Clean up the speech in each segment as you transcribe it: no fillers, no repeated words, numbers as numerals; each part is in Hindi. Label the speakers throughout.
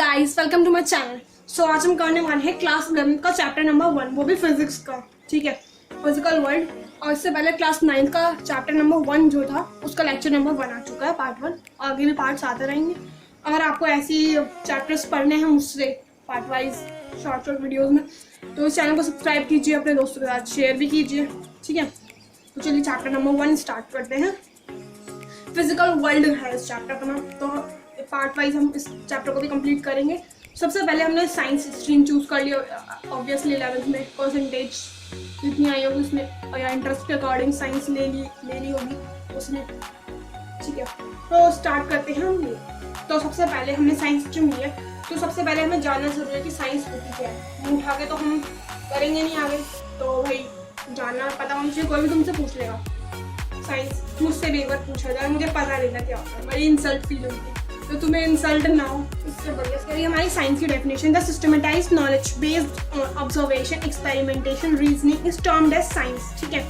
Speaker 1: Guys, welcome to my channel. So आज हम करने वाले हैं क्लास 11 का चैप्टर नंबर 1, वो भी फिजिक्स का। ठीक है, फिजिकल वर्ल्ड। और इससे पहले क्लास 9 का चैप्टर नंबर 1 जो था उसका लेक्चर नंबर 1 आ चुका है, पार्ट 1। आगे भी पार्ट्स आते रहेंगे। अगर आपको ऐसी चैप्टर्स पढ़ने हैं मुझसे पार्ट वाइज शॉर्ट वीडियोज़ में, तो इस चैनल को सब्सक्राइब कीजिए, अपने दोस्तों के साथ शेयर भी कीजिए। ठीक है, तो चलिए चैप्टर नंबर 1 स्टार्ट करते हैं। फिजिकल वर्ल्ड है इस चैप्टर का नाम, तो पार्ट वाइज हम इस चैप्टर को भी कंप्लीट करेंगे। सबसे पहले हमने साइंस स्ट्रीम चूज कर लिया, ऑब्वियसली 11th में परसेंटेज जितनी आई होगी उसमें, या इंटरेस्ट के अकॉर्डिंग साइंस ले ली होगी उसने। ठीक है, तो स्टार्ट करते हैं हम। तो सबसे पहले हमने साइंस स्ट्रीम लिया, तो सबसे पहले हमें जानना जरूरी है कि साइंस होती क्या है। मुँह उठा के तो हम करेंगे नहीं आगे, तो भाई जानना पता होना चाहिए। कोई भी तुमसे पूछ लेगा साइंस, मुझसे भी एक बार पूछा जाए, मुझे पता नहीं था क्या होता है, बड़ी इंसल्ट फील होती है। तो तुम्हें इंसल्ट ना हो इससे बढ़िया करिए। हमारी साइंस की definition, the systematized knowledge based on observation, experimentation, reasoning is termed as science. ठीक है,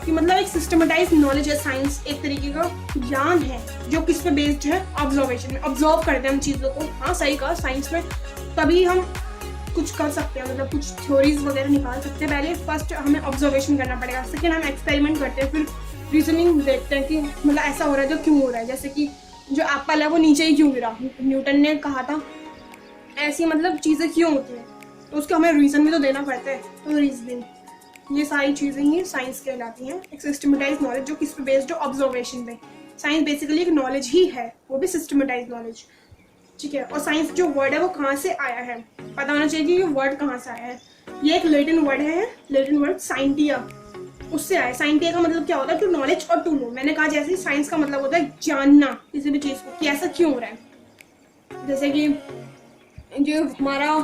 Speaker 1: कि मतलब एक सिस्टमेटाइज्ड नॉलेज है साइंस, एक तरीके का ज्ञान है जो किस पे बेस्ड है, ऑब्जर्वेशन में। ऑब्जर्व करते हैं हम चीज़ों को। हाँ सही कहा, साइंस में तभी हम कुछ कर सकते हैं, मतलब कुछ थ्योरीज वगैरह निकाल सकते हैं। पहले फर्स्ट हमें ऑब्जर्वेशन करना पड़ेगा, सेकेंड हम एक्सपेरिमेंट करते हैं, फिर रीजनिंग देखते हैं कि मतलब ऐसा हो रहा है तो क्यों हो रहा है। जैसे कि जो एप्पल है वो नीचे ही क्यों गिरा, न्यूटन ने कहा था। ऐसी मतलब चीज़ें क्यों होती हैं, तो उसका हमें रीज़न भी तो देना पड़ता है। तो रीजनिंग, ये सारी चीज़ें ही साइंस कहलाती हैं। एक सिस्टमेटाइज नॉलेज जो किस पे बेस्ड हो, ऑब्जर्वेशन पे। साइंस बेसिकली एक नॉलेज ही है, वो भी सिस्टमेटाइज नॉलेज। ठीक है, और साइंस जो वर्ड है वो कहाँ से आया है, पता होना चाहिए कि ये वर्ड कहाँ से आया है। ये एक लैटिन वर्ड है, लैटिन वर्ड साइंटिया, उससे आया। साइंटिया का मतलब क्या होता है, टू नॉलेज और टू नो। मैंने कहा जैसे साइंस का मतलब होता है जानना किसी भी चीज़ को, कि ऐसा क्यों हो रहा है। जैसे कि जो हमारा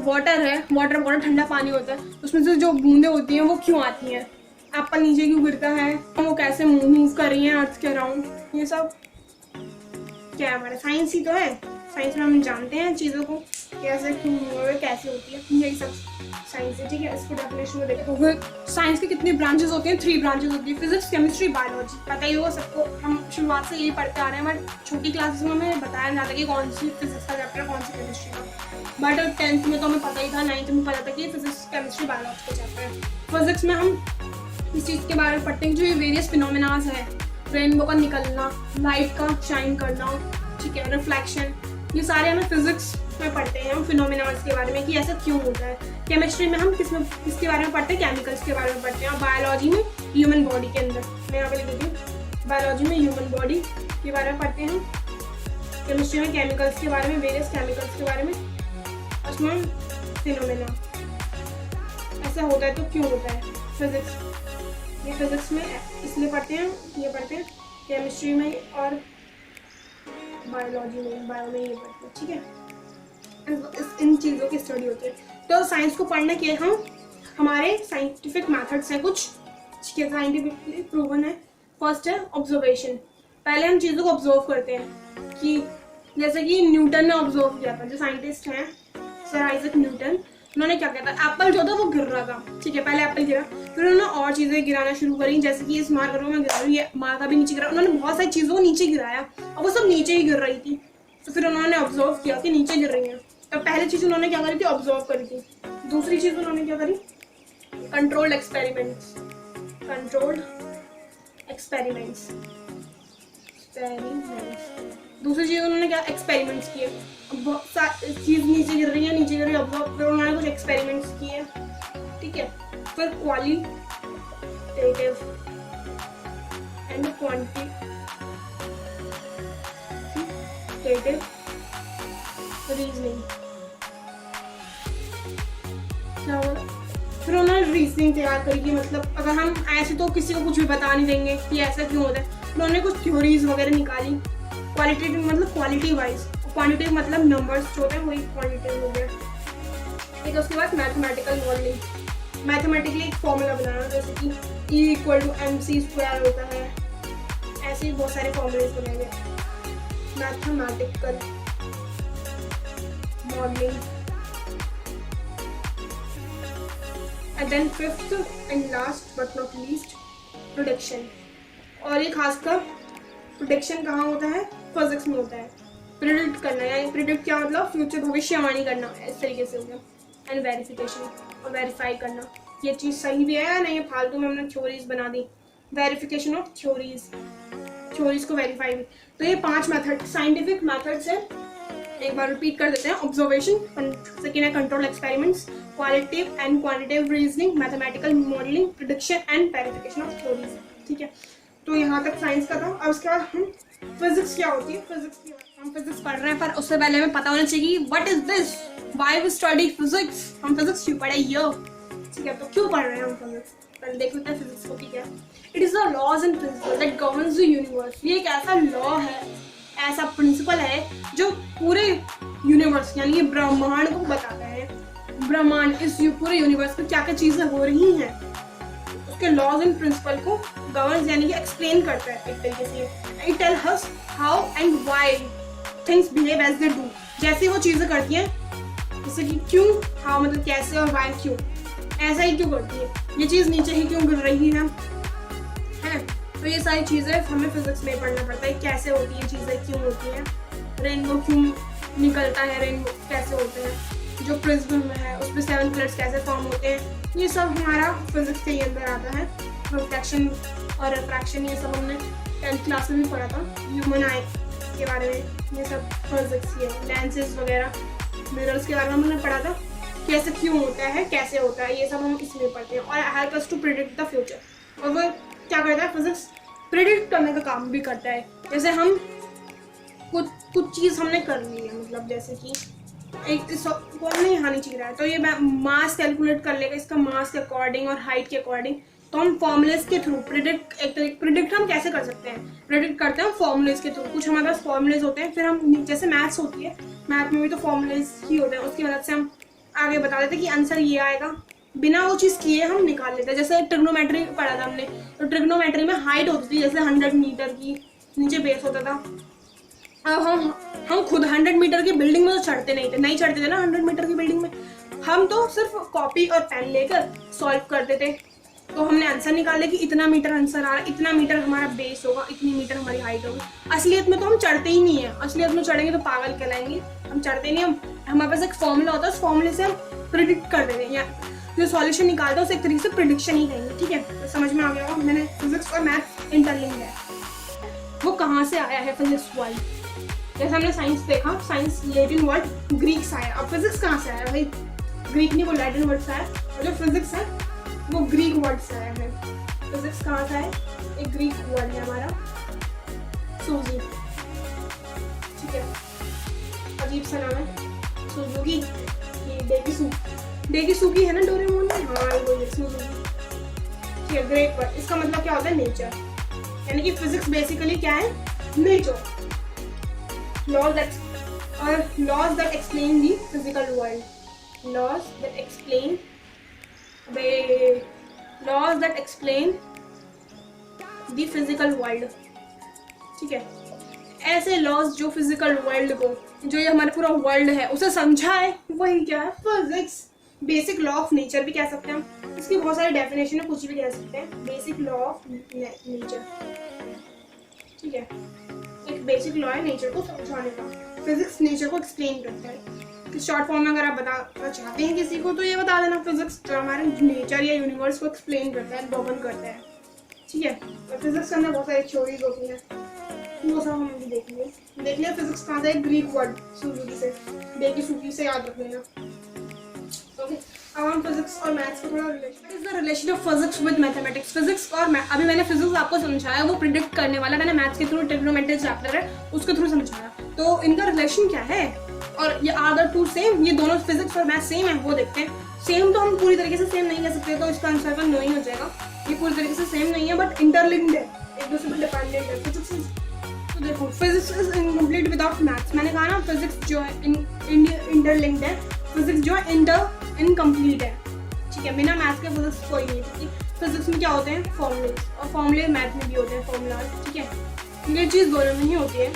Speaker 1: वाटर है, वाटर बहुत ठंडा पानी होता है, उसमें से जो बूंदें होती हैं वो क्यों आती हैं, एप्पल नीचे क्यों गिरता है, वो कैसे मूव कर रही हैं अर्थ के अराउंड, ये सब क्या है, हमारा साइंस ही तो है। साइंस में हम जानते हैं चीज़ों को कैसे क्यों कैसे होती है, यही सब साइंस है। ठीक है, इसको डेफिनेशन में देखो। फिर साइंस के कितनी ब्रांचेस होती हैं, 3 ब्रांचेस होती है, फिजिक्स, केमिस्ट्री, बायोलॉजी। पता ही होगा सबको, हम शुरुआत से यही पढ़ते आ रहे हैं। बट छोटी क्लासेस में हमें बताया जाता है कि कौन सी फिजिक्स का चैप्टर, कौन सी केमिस्ट्री का। बट 10th में तो हमें पता ही था, 9th में पता था कि फिजिक्स, केमिस्ट्री, बायोलॉजी का चैप्टर है। फिजिक्स में हम इस चीज़ के बारे में पढ़ते हैं जो ये वेरियस फिनोमेनाज है, रेनबो का निकलना, लाइट का शाइन करना, ठीक है, रिफ्लेक्शन, ये सारे हमें फिजिक्स में पढ़ते हैं हम फिनोमेनास के बारे में कि ऐसा क्यों होता है। केमिस्ट्री में हम किसके बारे में पढ़ते हैं, केमिकल्स के बारे में पढ़ते हैं। और बायोलॉजी में ह्यूमन बॉडी के अंदर, मैं यहाँ पे लिख देती हूँ, बायोलॉजी में ह्यूमन बॉडी के बारे में पढ़ते हैं। केमिस्ट्री में केमिकल्स के बारे में, वेरियस केमिकल्स के बारे में, उसमें फिनोमेना ऐसा होता है तो क्यों होता है। फिजिक्स, ये फिजिक्स में इसलिए पढ़ते हैं, ये पढ़ते हैं केमिस्ट्री में, और बायोलॉजी में, बायो में ये पढ़ते हैं। ठीक है, इन चीज़ों की स्टडी होती है। तो साइंस को पढ़ने के हम हमारे साइंटिफिक मेथड्स हैं कुछ, ठीक है, साइंटिफिकली प्रूवन है। फर्स्ट है ऑब्जर्वेशन। पहले हम चीज़ों को ऑब्जर्व करते हैं, कि जैसे कि न्यूटन ने ऑब्जर्व किया था, जो साइंटिस्ट हैं सर आइजैक न्यूटन, उन्होंने क्या किया था, एप्पल जो था वो गिर रहा था। ठीक है, पहले एप्पल गिरा, फिर उन्होंने और चीज़ें गिराना शुरू करी, जैसे कि इस मार्कर में गिरा रही है, मार्का भी नीचे गिरा। उन्होंने बहुत सारी चीज़ों को नीचे गिराया और वो सब नीचे ही गिर रही थी। तो फिर उन्होंने ऑब्जर्व किया कि नीचे गिर रही हैं। तो पहली चीज़ उन्होंने क्या करी थी, ऑब्जर्व करी थी। दूसरी चीज़ उन्होंने क्या करी, कंट्रोल्ड एक्सपेरिमेंट्स, कंट्रोल्ड एक्सपेरिमेंट्स। दूसरी चीज़ उन्होंने क्या, एक्सपेरिमेंट्स किए। चीज़ नीचे गिर रही है, नीचे गिर रही है, ऑब्जर्व, फिर उन्होंने कुछ एक्सपेरिमेंट्स किए। ठीक है, फिर क्वालिटेटिव एंड क्वांटिटेटिव रीजनिंग। क्या बोला, फिर उन्होंने रीजनिंग तैयार करी कि मतलब अगर हम ऐसे तो किसी को कुछ भी बता नहीं देंगे कि ऐसा क्यों होता है। उन्होंने कुछ थ्योरीज वगैरह निकाली, क्वालिटेटिव मतलब क्वालिटी वाइज, क्वांटिटेटिव मतलब नंबर्स जो होते हैं वही क्वांटिटेटिव हो गया। ठीक है, उसके बाद मैथमेटिकल मॉडलिंग, मैथमेटिकली एक फॉर्मूला बनाना, जैसे कि E = mc² होता है, ऐसे ही बहुत सारे फॉर्मूले बनाएंगे। Mathematical modelling, and then fifth and last but not least, prediction. और ये खासकर प्रेडिक्शन कहाँ होता है, फिजिक्स में होता है। प्रिडिक्ट करना, यानी प्रिडिक्ट क्या मतलब फ्यूचर, भविष्यवाणी करना, इस तरीके से हो गया। एंड वेरिफिकेशन, और वेरीफाई करना ये चीज़ सही भी है या नहीं, फालतू में हमने थ्योरीज बना दी। वेरिफिकेशन ऑफ थ्योरीज को वेरीफाई भी। तो ये 5 मेथड साइंटिफिक मेथड्स है। एक बार रिपीट कर देते हैं। ऑब्जर्वेशन, सेकेंड है control experiments, qualitative and quantitative reasoning, mathematical modelling, prediction and verification of theories. ठीक है, तो यहाँ तक साइंस का था। अब उसके बाद हम फिजिक्स क्या होती है, हम फिजिक्स पढ़ रहे हैं, पर उससे पहले हमें पता होना चाहिए what is this, why we study physics. हम फिजिक्स क्यों पढ़े ये, ठीक है, तो क्यों पढ़ रहे हैं हम फिजिक्स, पहले देख लेते हैं फिजिक्स को। ठीक है, it is the laws and principle that governs the universe. ये एक ऐसा लॉ है, ऐसा प्रिंसिपल है जो पूरे यूनिवर्स यानी कि ब्रह्मांड को बताता है। ब्रह्मांड, इस पूरे यूनिवर्स में क्या क्या चीजें हो रही हैं, उसके लॉज एंड प्रिंसिपल को गवर्न यानी कि एक्सप्लेन करता है एक तरीके से। It tell us how and why things behave as they do. जैसे वो चीजें करती हैं, जैसे कि क्यों, हाउ मतलब कैसे, और व्हाई क्यों, ऐसा ही क्यों करती है, ये चीज नीचे ही क्यों गिर रही है। तो ये सारी चीजें हमें फिजिक्स में पढ़ना पड़ता है, कैसे होती है चीजें, क्यों होती हैं, रेनबो क्यों निकलता है, रेनबो कैसे होते हैं, जो प्रिज्म है उसमें 7 कलर्स कैसे फॉर्म होते हैं, ये सब हमारा फिजिक्स के अंदर आता है। रिफ्लेक्शन और रिफ्रैक्शन, ये सब हमने 10th क्लास में भी पढ़ा था। ह्यूमन आई के बारे में, ये सब फिजिक्स के, लेंसेज वगैरह, मिरर्स के बारे में हमने पढ़ा था, कैसे क्यों होता है, कैसे होता है, ये सब हम इसमें पढ़ते हैं। और help us to predict the future. और वो क्या करता है, फिजिक्स प्रिडिक्ट करने का काम भी करता है। जैसे हम कुछ चीज़ हमने कर ली है, मतलब जैसे कि एक कौन नहीं हानि चाहिए रहा है, तो ये मास कैलकुलेट कर लेगा, इसका मास के अकॉर्डिंग और हाइट के अकॉर्डिंग। तो हम फॉर्मूलेस के थ्रू प्रिडिक्ट हम कैसे कर सकते हैं, प्रिडिक्ट करते हैं फॉर्मूलेस के थ्रू। कुछ हमारे पास फॉर्मूलेस होते हैं, फिर हम जैसे मैथ्स होती है, मैथ में भी तो फॉर्मूलेस ही होते हैं, उसकी मदद से हम आगे बता देते हैं कि आंसर ये आएगा, बिना वो चीज़ किए हम निकाल लेते हैं। जैसे ट्रिग्नोमेट्री पढ़ा था हमने, तो ट्रिग्नोमेट्री में हाइट होती थी जैसे 100 मीटर की, नीचे बेस होता था। अब हम खुद 100 मीटर की बिल्डिंग में तो चढ़ते नहीं चढ़ते थे ना 100 मीटर की बिल्डिंग में, हम तो सिर्फ कॉपी और पेन लेकर सॉल्व करते थे। तो हमने आंसर निकाले कि इतना मीटर आंसर आ रहा है, इतना मीटर हमारा बेस होगा, इतनी मीटर हमारी हाइट होगी। असलियत में तो हम चढ़ते ही नहीं है, असलियत में चढ़ेंगे तो पागल कहलाएंगे, हम चढ़ते नहीं। हमारे पास एक फॉर्मूला होता है, उस फॉर्मूले से हम प्रिडिक्ट कर देते हैं, या जो सॉल्यूशन निकालता है उसे एक तरीके से प्रिडिक्शन ही कहेंगे। ठीक है, तो समझ में आ गया होगा, मैंने फिजिक्स और मैथ इंटरलिंक्ड है। वो कहाँ से आया है फिजिक्स वर्ड, जैसे हमने साइंस देखा, साइंस लैटिन वर्ड ग्रीक से आया। अब फिजिक्स कहाँ से आया भाई, ग्रीक नहीं, वो लैटिन वर्ड से आया। और जो फिजिक्स है वो ग्रीक वर्ड से आया है। फिजिक्स कहाँ से है, एक ग्रीक वर्ड है हमारा, सूजी। ठीक है, अजीब सा नाम है, सुजुकी, डेकिसुकी है ना डोरेमोन में, हाँ वो सुजुकी। ठीक है, ग्रीक वर्ड, इसका मतलब क्या होता है, नेचर। यानी कि फिजिक्स बेसिकली क्या है, nature, laws that explain the physical world, laws that explain the physical world। ठीक है, ऐसे लॉज जो फिजिकल वर्ल्ड को, जो ये हमारा पूरा वर्ल्ड है उसे समझा है, वही क्या है, physics. Basic law of nature भी कह सकते हैं हम, इसकी बहुत सारी डेफिनेशन है, कुछ भी कह सकते हैं, बेसिक लॉ ऑफ नेचर। ठीक है, एक बेसिक लॉ है नेचर को समझाने का, फिजिक्स नेचर को एक्सप्लेन करता है। कि शॉर्ट फॉर्म में अगर आप बताना चाहते हैं किसी को तो ये बता देना, फिजिक्स जो हमारे नेचर या यूनिवर्स को एक्सप्लेन करता है, गवर्न करता है। ठीक है, और फिजिक्स के अंदर बहुत सारी थ्योरीज होती हैं, वो सब हम भी देख लिया। फिजिक्स कहाँ से, ग्रीक वर्ड सुजुकी से, डेकिसुकी से याद रख लेना। ओके, अब हम फिजिक्स और मैथ्स का थोड़ा relation of physics with mathematics. Physics और अभी मैंने फिजिक्स आपको समझाया, वो प्रिडिक्ट करने वाला, मैंने मैथ्स के थ्रू ट्रिग्नोमेट्री चैप्टर है उसके थ्रू समझाया। तो इनका रिलेशन क्या है, और ये आर द टू सेम, ये दोनों फिजिक्स और मैथ सेम है, वो देखते हैं। सेम तो हम पूरी तरीके से सेम नहीं कह सकते, तो इसका आंसर का नो ही हो जाएगा। ये पूरी तरीके से सेम नहीं है, बट इंटरलिंक्ड है, एक दूसरे पर डिपेंडेंट है। फिजिक्स, तो देखो physics is incomplete without maths. मैंने कहा ना, फिजिक्स जो है इंटरलिंक्ड है, फिजिक्स जो है इनकम्प्लीट है। ठीक है, बिना मैथ्स के फिजिक्स कोई नहीं, क्योंकि फिजिक्स में क्या होते हैं, फॉर्मूले, और फॉर्मूले मैथ में भी होते हैं, फॉर्मूला। ठीक है, ये चीज़ दोनों में ही होती है,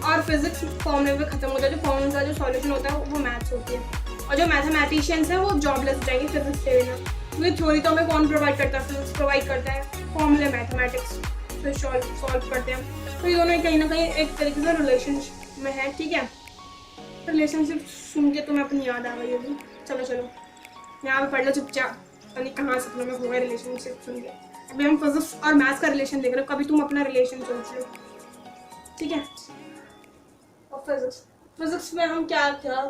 Speaker 1: और फिजिक्स फॉर्मूले पे खत्म होता है, जो फॉर्मूले का जो सॉल्यूशन होता है वो मैथ्स होती है। और जो मैथमेटिशियंस हैं वो जॉबलेस हो जाएंगे फिजिक्स के बिना, क्योंकि थ्योरी तो हमें कौन प्रोवाइड करता है, फिजिक्स प्रोवाइड करता है, फॉर्मूले मैथमेटिक्स फिर सॉल्व करते हैं। तो ये दोनों कहीं ना कहीं एक तरीके से में है, ठीक है। रिलेशनशिप सुन के तुम्हें अपनी याद आ गई होगी। चलो चलो यहाँ पे पढ़ लो चुपचाप, नहीं कहाँ सपनों में हो गए रिलेशनशिप सुन के। अभी हम फिजिक्स और मैथ्स का रिलेशन देख रहे हो, कभी तुम अपना रिलेशन सोच लो, ठीक है। और फिजिक्स में हम क्या क्या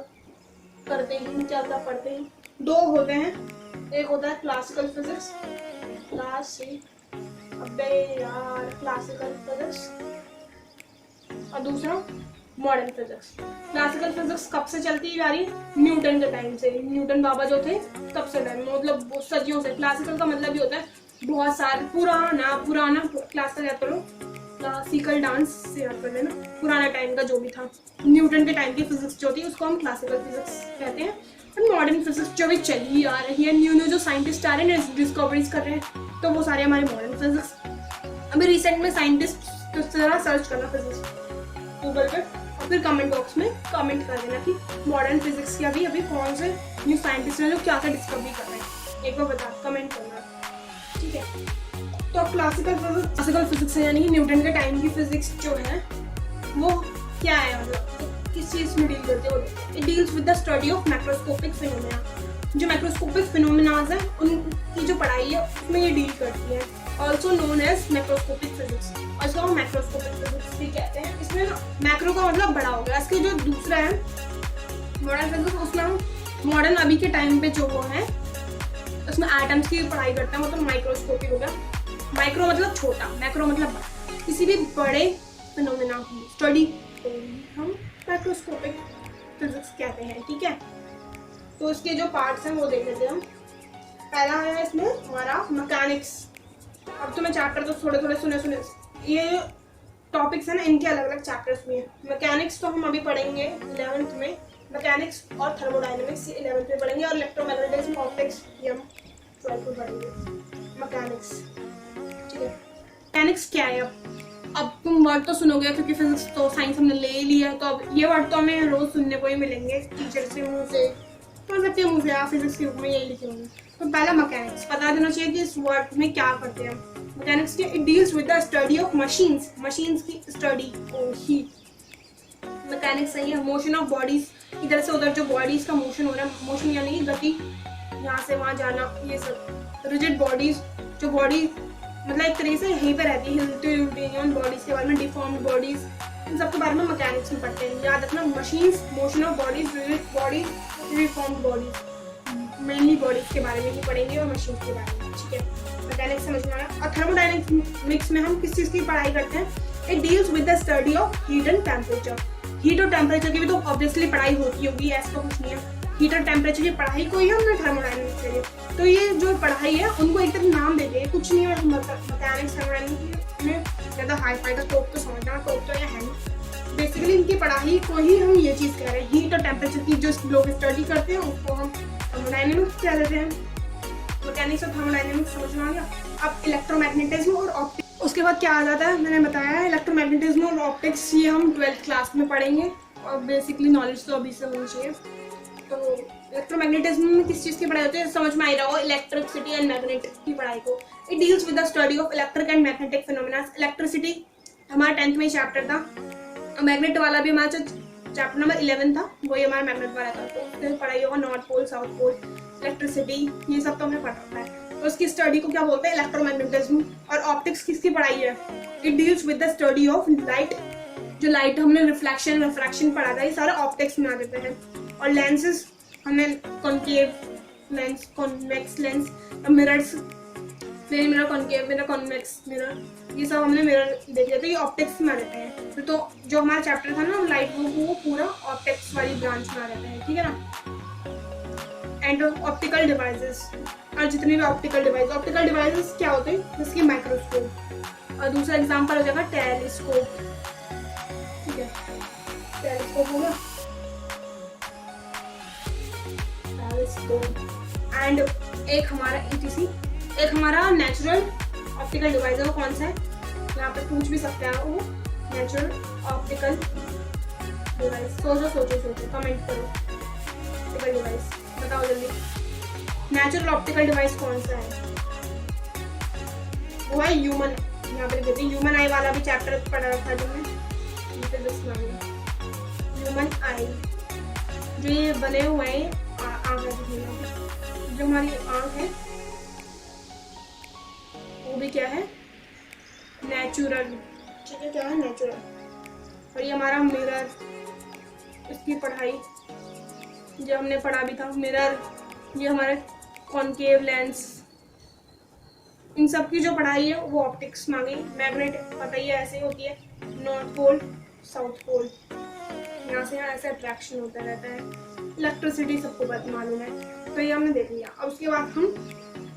Speaker 1: करते हैं, क्या क्या पढ़ते हैं, दो होते हैं। एक होता है क्लासिकल फिजिक्स, क्लासिकल फिजिक्स, और दूसरा मॉडर्न फिजिक्स। क्लासिकल फिजिक्स कब से चलती आ रही? न्यूटन के टाइम से। न्यूटन बाबा जो थे तब से टाइम, मतलब सदियों से। क्लासिकल का मतलब ये होता है बहुत साल पुराना। क्लासिकल याद करो, क्लासिकल डांस से याद कर लेना, पुराना टाइम का जो भी था। न्यूटन के टाइम की फिजिक्स जो थी उसको हम क्लासिकल फिजिक्स कहते हैं। और मॉडर्न फिजिक्स जो भी चली आ रही है, न्यू जो साइंटिस्ट आ रहे हैं, डिस्कवरीज कर रहे हैं, तो वो सारे हमारे मॉडर्न फिजिक्स। अभी रिसेंट में साइंटिस्ट तो जरा सर्च करना फिजिक्स गूगल पे, और फिर कमेंट बॉक्स में कमेंट कर देना कि मॉडर्न फिजिक्स के अभी कौन से न्यू साइंटिस्ट हैं जो क्या क्या डिस्कवरी कर रहे हैं। एक बार बता, कमेंट करना, ठीक है। तो क्लासिकल फिजिक्स है, यानी कि न्यूटन के टाइम की फिजिक्स जो है वो क्या है, मतलब किस चीज़ में डील करते हो? It deals with the study of macroscopic phenomena. जो मैक्रोस्कोपिक फिनोमेनाज है उनकी जो पढ़ाई है उसमें ये डील करती है। Also known as macroscopic physics, और इसको हम मैक्रोस्कोपिक फिजिक्स भी कहते हैं। इसमें मैक्रो का मतलब बड़ा हो गया। इसके जो दूसरा है मॉडर्न फिजिक्स, उसमें हम मॉडर्न अभी के टाइम पे जो वो है उसमें एटम्स की पढ़ाई करते हैं, मतलब माइक्रोस्कोपिक हो गया। माइक्रो मतलब छोटा, मैक्रो मतलब बड़ा। किसी भी बड़े फिनोमेना की स्टडी को हम मैक्रोस्कोपिक फिजिक्स कहते हैं, ठीक है। तो इसके जो पार्ट्स हैं वो देख लेते हैं हम। पहला है इसमें हमारा मैकेनिक्स। अब तो मैं चैप्टर तो थोड़े थोड़े सुने ये टॉपिक्स है ना, इनके अलग अलग चैप्टर्स भी हैं। मैकेनिक्स तो हम अभी पढ़ेंगे 11th में, मैकेनिक्स और थर्मोडायनेमिक्स 11th में पढ़ेंगे, और इलेक्ट्रोमैग्नेटिज्म ऑप्टिक्स ये हम 12th में पढ़ेंगे। मैकेनिक्स, ठीक है। मैकेनिक्स क्या है? अब तुम वर्ड तो सुनोगे क्योंकि फिजिक्स तो साइंस हमने ले लिया है, तो अब ये वर्ड तो हमें रोज सुनने को ही मिलेंगे टीचर से मुँह से, तो सबके मुँह से आप फिजिक्स के बुक में यही लिखे होंगे। तो पहला मैकेनिक्स पता देना चाहिए कि इस वर्ड में क्या करते हैं। मैकेनिक्स के it deals with the study of machines की स्टडी ही मैकेनिक्स सही है। मोशन ऑफ बॉडीज, इधर से उधर जो बॉडीज का मोशन हो रहा है, मोशन यानी कि गति, यहाँ से वहाँ जाना, ये सब। रिजिड बॉडीज, जो बॉडी मतलब एक तरीके से यहीं पे रहती है, हिलती बॉडीज के बारे में, डिफॉर्म्ड बॉडीज, इन सब के बारे में मैकेनिक्स में पढ़ते हैं। याद रखना, machines, motion of bodies, rigid bodies, deformed bodies, mainly bodies के बारे में ही पढ़ेंगे और मशीन के बारे में, ठीक है। मैकेनिक्स समझ में आया। और थर्मोडायनेमिक्स में हम किस चीज़ की पढ़ाई करते हैं? It deals with the study of heat and temperature. Heat और टेम्परेचर की भी तो ऑब्वियसली पढ़ाई होती होगी, ऐसा कुछ नहीं है। हीट और टेम्परेचर की पढ़ाई को ही हमने थर्मोडायनेमिक्स के लिए, तो ये जो पढ़ाई है उनको एक तरह नाम देते हैं, कुछ नहीं है। मैकेनिक्स थर्मोडायनेमिक्स में ज़्यादा हाई फाई का टॉप तो समझना, टॉप तो ये है नहीं। बेसिकली इनकी पढ़ाई को ही हम ये चीज़ कह रहे हैं। हीट और टेम्परेचर की जो लोग स्टडी करते हैं उसको हम थर्मोडायनेमिक्स कह देते हैं। मैकेनिक्स और थर्मोडायनेमिक्स समझ में आ गया। अब इलेक्ट्रोमैग्नेटिज्म और ऑप्टिक्स, उसके बाद क्या आ जाता है, मैंने बताया है इलेक्ट्रोमैग्नेटिज्म और ऑप्टिक्स, ये हम 12th क्लास में पढ़ेंगे, और बेसिकली नॉलेज तो अभी से होनी चाहिए। तो इलेक्ट्रोमैग्नेटिज्म में किस चीज़ की पढ़ाई होती है समझ में आ रहा हो, इलेक्ट्रिसिटी एंड मैग्नेटिक की पढ़ाई को। It deals with the study of electric and magnetic phenomena. Electricity हमारा 10th में चैप्टर था, मैग्नेट वाला भी हमारा चैप्टर नंबर 11 था, वही हमारा मैग्नेट वाला था। तो उसके पढ़ाई होगा north pole, south pole, electricity, ये सब तो हमें पता है। तो उसकी स्टडी को क्या बोलते हैं? इलेक्ट्रोमैग्नेटिज्म। और ऑप्टिक्स किसकी पढ़ाई है? It deals with the study of light. जो लाइट हमने रिफ्लेक्शन पढ़ा था, ये सारा ऑप्टिक्स में आ जाते हैं। और लेंसेज हमने concave lens, convex lens, mirrors, plane mirror, concave mirror, convex mirror, ये सब हमने मिरर देख लिया था, ये ऑप्टिक्स में आ रहते हैं। तो जो हमारा चैप्टर था ना लाइट, वो पूरा ऑप्टिक्स वाली ब्रांच में आ रहता है, ठीक है ना। एंड ऑप्टिकल डिवाइसेस, और जितने भी ऑप्टिकल डिवाइसेस क्या होते हैं? जैसे कि माइक्रोस्कोप, और दूसरा एग्जांपल हो जाएगा टेलीस्कोप, ठीक है। टेलीस्कोप होगा, एंड एक हमारा ETC, एक हमारा नेचुरल ऑप्टिकल डिवाइस है। वो कौन सा है? यहाँ पे पूछ भी सकते हैं, वो नेचुरल ऑप्टिकल डिवाइस। सोचो, कमेंट करो। ऑप्टिकल डिवाइस बताओ जल्दी, नेचुरल ऑप्टिकल डिवाइस कौन सा है? वो है ह्यूमन। यहाँ पे देखते हैं, ह्यूमन आई वाला भी चैप्टर पढ़ा रखा है तुमने, ह्यूमन आई, जो ये बने हुए हैं आँख है, जो हमारी आँख है वो भी क्या है, नेचुरल। ठीक है, क्या है, नेचुरल। और ये हमारा मिरर, इसकी पढ़ाई जो हमने पढ़ा भी था, मिरर, ये हमारे कॉनकेव लेंस, इन सब की जो पढ़ाई है वो ऑप्टिक्स में आ गई। मैग्नेट पता ही है ऐसे ही होती है, नॉर्थ पोल साउथ पोल, यहाँ से यहाँ ऐसे अट्रैक्शन होता रहता है। इलेक्ट्रिसिटी सबको बात मालूम है, तो ये हमने देख लिया। अब उसके बाद हम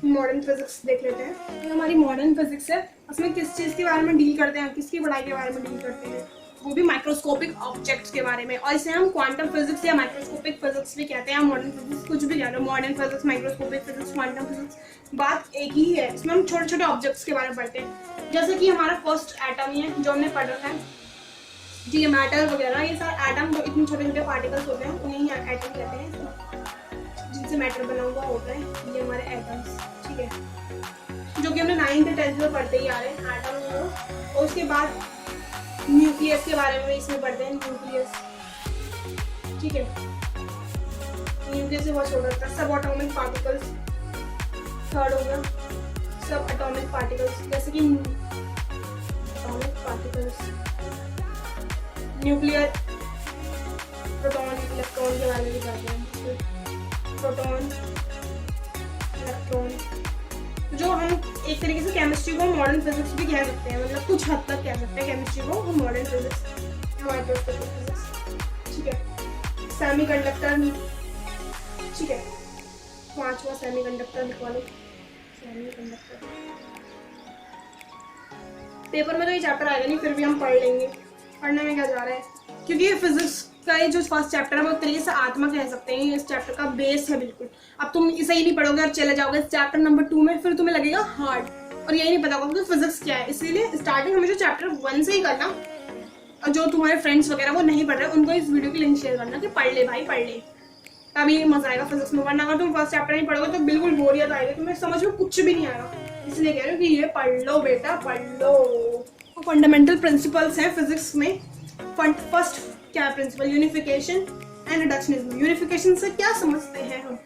Speaker 1: मॉडर्न फिजिक्स देख लेते हैं। ये हमारी मॉडर्न फिजिक्स है, उसमें किस चीज़ के बारे में डील करते हैं, किसकी पढ़ाई के बारे में डील करते हैं, वो भी माइक्रोस्कोपिक ऑब्जेक्ट्स के बारे में। और इसे हम क्वांटम फिजिक्स या माइक्रोस्कोपिक फिजिक्स भी कहते हैं, मॉडर्न फिजिक्स कुछ भी कह लो, modern physics, microscopic physics, quantum physics, बात एक ही है। इसमें हम छोटे छोटे ऑब्जेक्ट्स के बारे में पढ़ते हैं, जैसे कि हमारा फर्स्ट एटम ही है जो हमने पढ़ रखा है जी, ये मैटर वगैरह, ये सारे एटम जो इतने छोटे छोटे पार्टिकल्स होते हैं उन्हें एटम कहते हैं, जिनसे मैटर बना हुआ होता है, ये हमारे एटम्स। ठीक है, जो कि हमने 9th 10th में पढ़ते ही आ रहे हैं एटम को। और उसके बाद न्यूक्लियस के बारे में इसमें पढ़ते हैं, न्यूक्लियस। ठीक है, न्यूक्लियस से बहुत छोटा होता है। सब एटॉमिक पार्टिकल्स, थर्ड हो गया सब एटॉमिक पार्टिकल्स, जैसे कि atomic particles, nuclear, proton, electron के बारे में भी पढ़ते हैं, प्रोटॉन, इलेक्ट्रॉन। जो हम एक तरीके से केमिस्ट्री को मॉडर्न फिजिक्स भी कह सकते हैं, मतलब कुछ हद तक कह सकते हैं केमिस्ट्री को मॉडर्न फिजिक्स, माइक्रोस्कोपिक फिजिक्स। ठीक है, सेमीकंडक्टर। ठीक है, 5वां सेमीकंडक्टर लिखवा लो, सेमीकंडक्टर। पेपर में तो ये चैप्टर आएगा नहीं, फिर भी हम पढ़ लेंगे। पढ़ने में क्या जा रहा है, क्योंकि ये फिजिक्स का ये जो फर्स्ट चैप्टर है वो एक तरीके से आत्मा कह सकते हैं, इस चैप्टर का बेस है बिल्कुल। अब तुम इसे ही नहीं पढ़ोगे और चले जाओगे चैप्टर नंबर 2 में, फिर तुम्हें लगेगा हार्ड और यही नहीं पता होगा कि फिजिक्स क्या है। इसीलिए स्टार्टिंग हमेशा चैप्टर 1 से ही करना। और जो तुम्हारे फ्रेंड्स वगैरह वो नहीं पढ़ रहे उनको इस वीडियो की लिंक शेयर करना कि पढ़ ले भाई, पढ़ ले, तभी मजा आएगा फिजिक्स में। वरना अगर तुम फर्स्ट चैप्टर नहीं पढ़ोगे तो बिल्कुल बोरियत आएगी, तुम्हें समझ में कुछ भी नहीं आएगा। इसलिए कह रही हूँ कि ये पढ़ लो बेटा, पढ़ लो। फंडामेंटल प्रिंसिपल्स हैं फिजिक्स में। फर्स्ट क्या principle, unification and reductionism. Unification से क्या समझते हैं हम?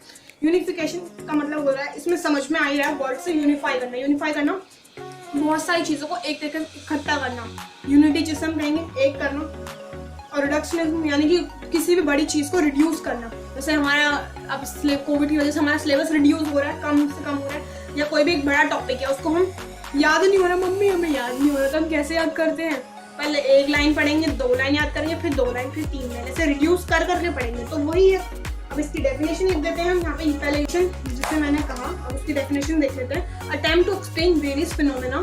Speaker 1: यूनिफिकेशन का मतलब हो रहा है, इसमें समझ में आ ही रहा है, वर्ड से यूनिफाई करना। यूनिफाई करना बहुत सारी चीज़ों को एक तरीके से इकट्ठा करना, यूनिटी जिसे हम कहेंगे, एक करना। और रिडक्शनिज्म यानी कि किसी भी बड़ी चीज़ को रिड्यूस करना। जैसे हमारा अब कोविड की वजह से हमारा सिलेबस रिड्यूस हो रहा है, कम से कम हो रहा है, या कोई भी एक बड़ा टॉपिक है उसको हम याद नहीं हो रहा, मम्मी हमें याद नहीं हो रहा, तो हम कैसे याद करते हैं? पहले एक लाइन पढ़ेंगे, 2 लाइन याद करेंगे, फिर 2 लाइन, फिर 3 लाइन, ऐसे रिड्यूस कर करके पढ़ेंगे। तो वही है। अब इसकी डेफिनेशन लिख देते हैं हम यहाँ पे, इंटेलेक्शन जिसे मैंने कहा। अब उसकी डेफिनेशन देख लेते हैं। Attempt to explain various phenomena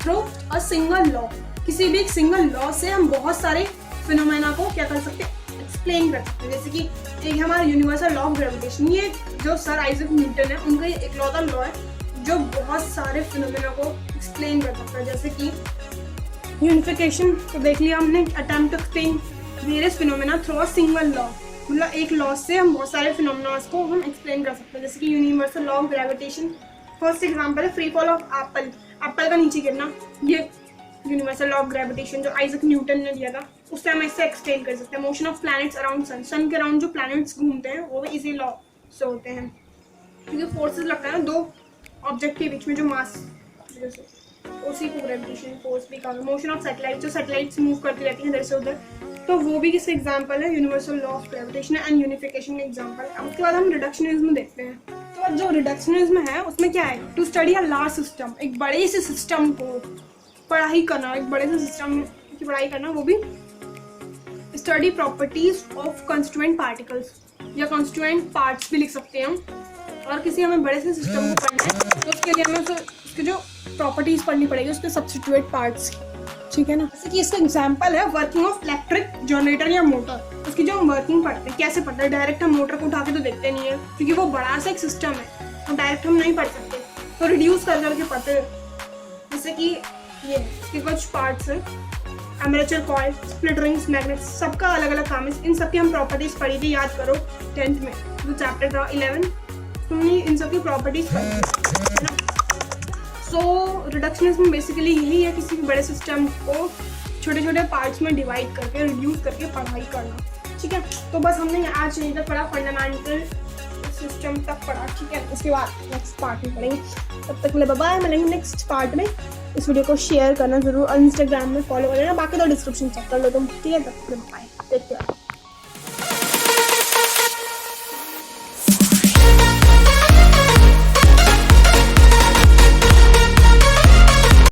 Speaker 1: through a single law. किसी भी एक सिंगल लॉ से हम बहुत सारे फिनोमेना को क्या कर सकते हैं, एक्सप्लेन कर सकते हैं। जैसे कि एक हमारा यूनिवर्सल लॉ ऑफ ग्रेविटेशन, ये जो सर आइजैक न्यूटन है उनका ये इकलौता लॉ है जो बहुत सारे फिनोमेना को एक्सप्लेन कर सकता है। जैसे कि यूनिफिकेशन तो देख लिया हमने, attempt to explain various phenomena through a single law, मतलब एक लॉ से हम बहुत सारे फिनोमेना को हम एक्सप्लेन कर सकते हैं। जैसे कि universal law of gravitation, first example है free fall of apple, apple का नीचे गिरना, ये यूनिवर्सल लॉ ऑफ ग्रेविटेशन जो आइजैक न्यूटन ने दिया था, उससे हम इससे एक्सप्लेन कर सकते हैं। Motion of planets around sun, sun के अराउंड जो प्लैनेट्स घूमते हैं वो भी इसी लॉ से होते हैं, क्योंकि फोर्सेस लगता है ना 2 ऑब्जेक्ट के बीच में जो मास, उसी को ग्रेविटेशन फोर्स भी कहा। मोशन ऑफ सैटेलाइट, जो सैटेलाइट्स मूव करती रहती हैं इधर से उधर, तो वो भी किसी एग्जांपल है, universal law of gravitation and unification का एग्जांपल है। अब उसके बाद हम रिडक्शनिज्म देखते हैं। तो जो रिडक्शनिज्म है उसमें क्या है, to study a large system, एक बड़े से सिस्टम को पढ़ाई करना, एक बड़े से सिस्टम की पढ़ाई करना, वो भी study properties of constituent particles या कंस्टिट्यूएंट पार्ट्स भी लिख सकते हैं हम। और किसी हमें बड़े से सिस्टम को पढ़ना है तो उसके लिए हमें उसके जो प्रॉपर्टीज पढ़नी पड़ेगी, उसके सब्स्टिट्यूएंट पार्ट्स, ठीक है ना। जैसे कि इसका एग्जांपल है वर्किंग ऑफ इलेक्ट्रिक जनरेटर या मोटर। उसकी जो हम वर्किंग पढ़ते हैं, कैसे पढ़ते हैं, डायरेक्ट हम मोटर को उठा के तो देखते नहीं है, क्योंकि वो बड़ा सा एक सिस्टम है, तो डायरेक्ट हम नहीं पढ़ सकते, तो रिड्यूस कर करके पढ़ते हैं। जैसे कि ये इसके कुछ पार्ट्स हैं, armature coil, split rings, magnets, सबका अलग अलग काम है। इन सबकी हम प्रॉपर्टीज पढ़ी थी, याद करो 10th में, जो चैप्टर था 11, तुमने इन सब की प्रॉपर्टीज पढ़ी है ना। सो रिडक्शनिज्म बेसिकली यही है, किसी भी बड़े सिस्टम को छोटे छोटे पार्ट्स में डिवाइड करके, रिड्यूस करके पढ़ाई करना। ठीक है। तो बस हमने आज यहीं तक पढ़ा, फंडामेंटल सिस्टम तक पढ़ा, ठीक है। उसके बाद नेक्स्ट पार्ट में पढ़ेंगे। तब तक के लिए बाय बाय, मिलेंगे नेक्स्ट पार्ट में। इस वीडियो को शेयर करना जरूर और इंस्टाग्राम में फॉलो कर लेना, बाकी तो डिस्क्रिप्शन चेक कर लो तुम, ठीक है। तब तक बाय, टेक केयर।